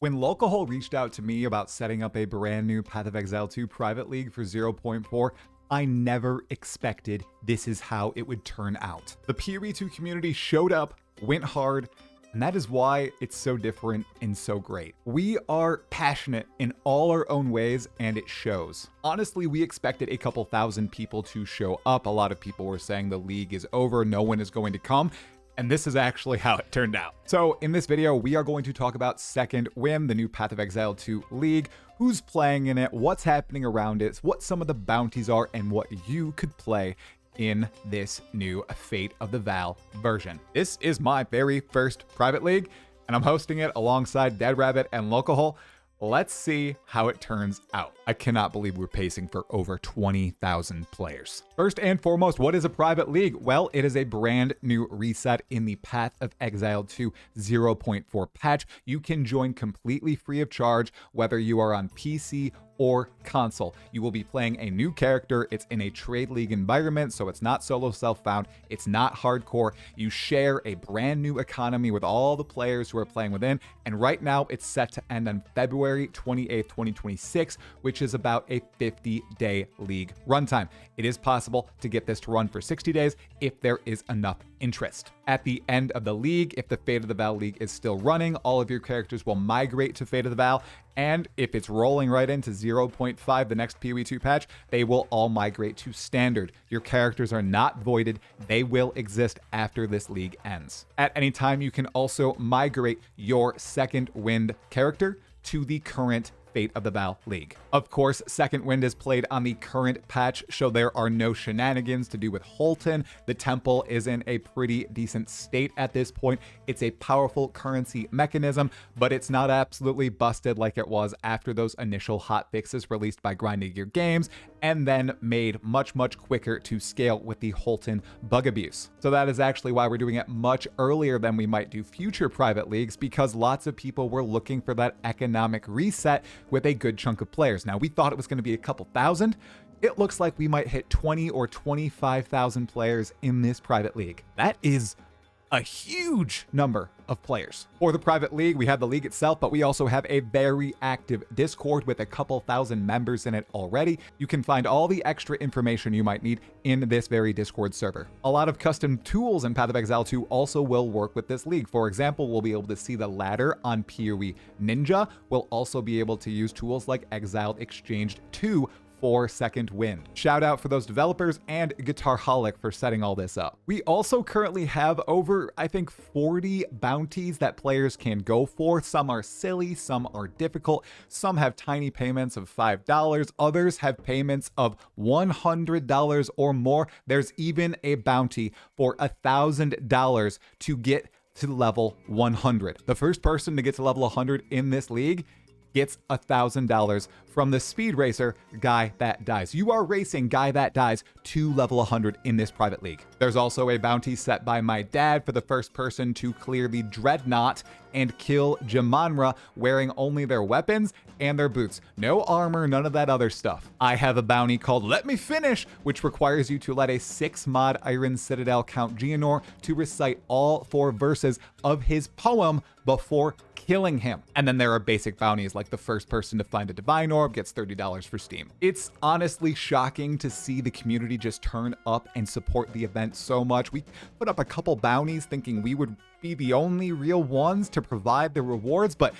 When Localhole reached out to me about setting up a brand new Path of Exile 2 private league for 0.4, I never expected this is how it would turn out. The PoE2 community showed up, went hard, and that is why it's so different and so great. We are passionate in all our own ways, and it shows. Honestly, we expected a couple thousand people to show up. A lot of people were saying the league is over, no one is going to come. And this is actually how it turned out. So in this video, we are going to talk about Second Wind, the new Path of Exile 2 league, who's playing in it, what's happening around it, what some of the bounties are, and what you could play in this new Fate of the Val version. This is my very first private league, and I'm hosting it alongside Dead Rabbit and Localhole. Let's see how it turns out. I cannot believe we're pacing for over 20,000 players. First and foremost, what is a private league? Well, it is a brand new reset in the Path of Exile 2 0.4 patch. You can join completely free of charge, whether you are on PC or console. You will be playing a new character. It's in a trade league environment, so it's not solo self-found. It's not hardcore. You share a brand new economy with all the players who are playing within, and right now it's set to end on February 28th, 2026, which is about a 50-day league runtime. It is possible to get this to run for 60 days if there is enough interest. At the end of the league, if the Fate of the Val league is still running, all of your characters will migrate to Fate of the Val, and if it's rolling right into 0.5, the next PoE2 patch, they will all migrate to standard. Your characters are not voided. They will exist after this league ends. At any time, you can also migrate your Second Wind character to the current Fate of the Val League. Of course, Second Wind is played on the current patch, so there are no shenanigans to do with Holton. The temple is in a pretty decent state at this point. It's a powerful currency mechanism, but it's not absolutely busted like it was after those initial hotfixes released by Grinding Gear Games, and then made much quicker to scale with the Holton bug abuse. So that is actually why we're doing it much earlier than we might do future private leagues, because lots of people were looking for that economic reset with a good chunk of players. Now, we thought it was going to be a couple thousand. It looks like we might hit 20 or 25,000 players in this private league. That is a huge number of players. For the private league, we have the league itself, but we also have a very active Discord with a couple thousand members in it already. You can find all the extra information you might need in this very Discord server. A lot of custom tools in Path of Exile 2 also will work with this league. For example, we'll be able to see the ladder on PoE Ninja. We'll also be able to use tools like Exiled Exchanged 2 for Second Wind. Shout out for those developers and Guitarholic for setting all this up. We also currently have over, I think, 40 bounties that players can go for. Some are silly, some are difficult, some have tiny payments of $5, others have payments of $100 or more. There's even a bounty for $1,000 to get to level 100. The first person to get to level 100 in this league gets $1,000 from the speed racer Guy That Dies. You are racing Guy That Dies to level 100 in this private league. There's also a bounty set by my dad for the first person to clear the Dreadnought and kill Jamanra wearing only their weapons and their boots. No armor, none of that other stuff. I have a bounty called Let Me Finish, which requires you to let a 6-mod Iron Citadel Count Geonor to recite all 4 verses of his poem before killing him. And then there are basic bounties like the first person to find a Divine Orb gets $30 for Steam. It's honestly shocking to see the community just turn up and support the event so much. We put up a couple bounties thinking we would be the only real ones to provide the rewards, but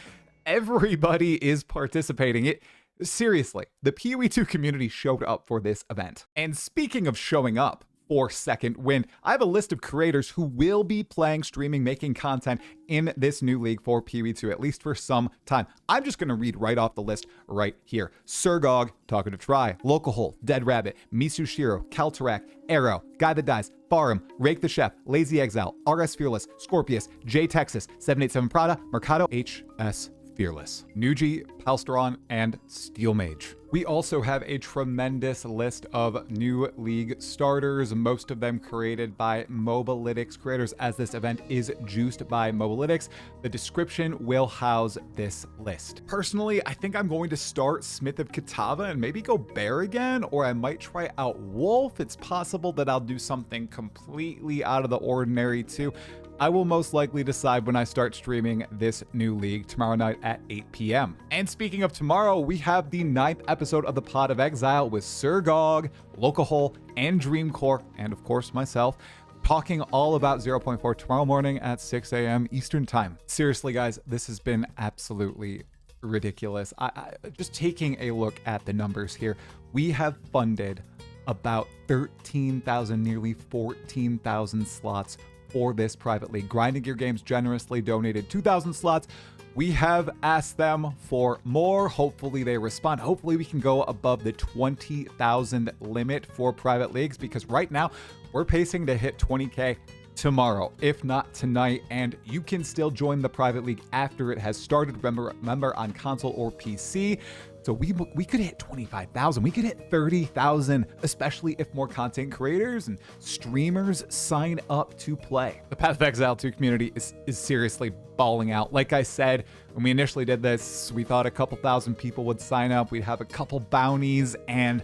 everybody is participating. Seriously, the PoE2 community showed up for this event. And speaking of showing up for Second Wind, I have a list of creators who will be playing, streaming, making content in this new league for PoE2, at least for some time. I'm just going to read right off the list right here. Surgog, Talkative Try, Localhole, Dead Rabbit, Misushiro, Kaltarak, Arrow, Guy That Dies, Farum, Rake the Chef, Lazy Exile, RS Fearless, Scorpius, J Texas, 787 Prada, Mercado, HS Fearless, Nuji, Palsteron, and Steel Mage. We also have a tremendous list of new league starters, most of them created by Mobalytics creators, as this event is juiced by Mobalytics. The description will house this list. Personally, I think I'm going to start Smith of Kitava and maybe go Bear again, or I might try out Wolf. It's possible that I'll do something completely out of the ordinary too. I will most likely decide when I start streaming this new league tomorrow night at 8 p.m. And speaking of tomorrow, we have the 9th episode of the Path of Exile with Sir Gog, Locahole, and Dreamcore, and of course myself, talking all about 0.4 tomorrow morning at 6 a.m. Eastern Time. Seriously, guys, this has been absolutely ridiculous. I just taking a look at the numbers here, we have funded about 13,000, nearly 14,000 slots for this private league. Grinding Gear Games generously donated 2,000 slots. We have asked them for more. Hopefully they respond. Hopefully we can go above the 20,000 limit for private leagues, because right now we're pacing to hit 20K tomorrow, if not tonight, and you can still join the private league after it has started. Remember on console or PC. So we could hit 25,000, we could hit 30,000, especially if more content creators and streamers sign up to play. The Path of Exile 2 community is seriously balling out. Like I said, when we initially did this, we thought a couple thousand people would sign up, we'd have a couple bounties, and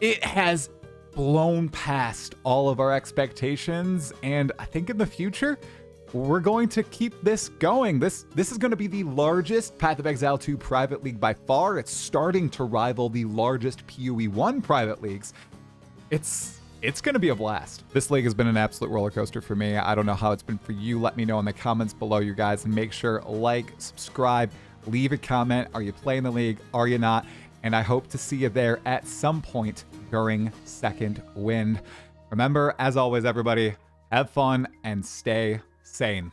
it has blown past all of our expectations. And I think in the future, we're going to keep this going. This is going to be the largest Path of Exile 2 private league by far. It's starting to rival the largest PoE 1 private leagues. It's going to be a blast. This league has been an absolute roller coaster for me. I don't know how it's been for you. Let me know in the comments below, you guys, and make sure like, subscribe, leave a comment. Are you playing the league? Are you not? And I hope to see you there at some point during Second Wind. Remember, as always, everybody, have fun and stay sane.